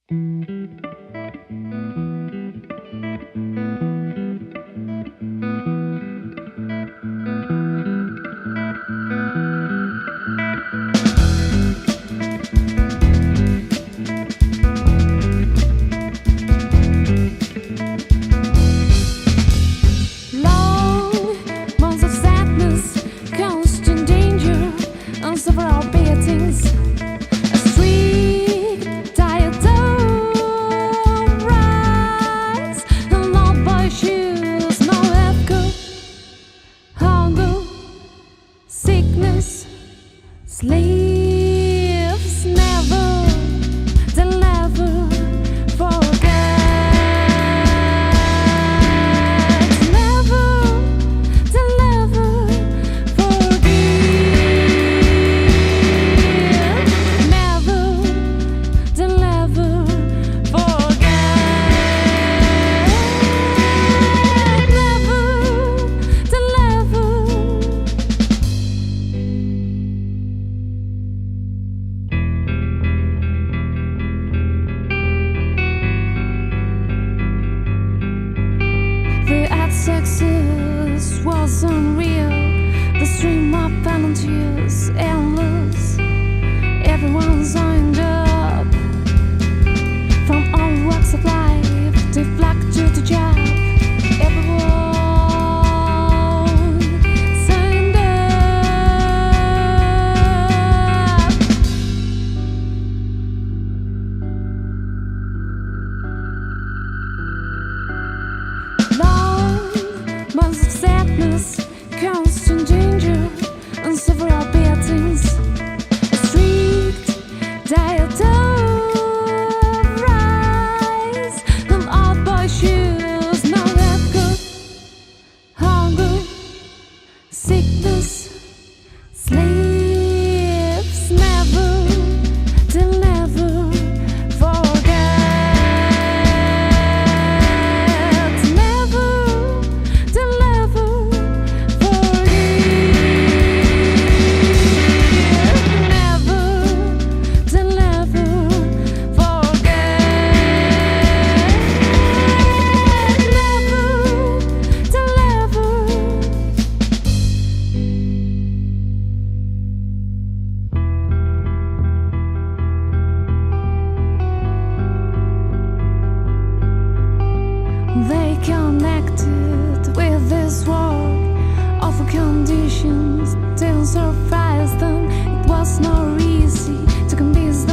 Long months of sadness, constant danger, and several beatings. A street tired of rise, and not by shoes, no echo, hunger, sickness, slaves never, they'll never forget. Success was unreal. The stream of volunteers endless. Everyone signed up from all walks of life. They flocked to the job. Everyone signed up. Months of sadness, constant danger, and several beatings. A strict diet of rice, and old boy shoes, no good, hunger, sickness, slaves never, they'll never forget. They connected with this world. Awful conditions didn't surprise them. It was not easy to convince them.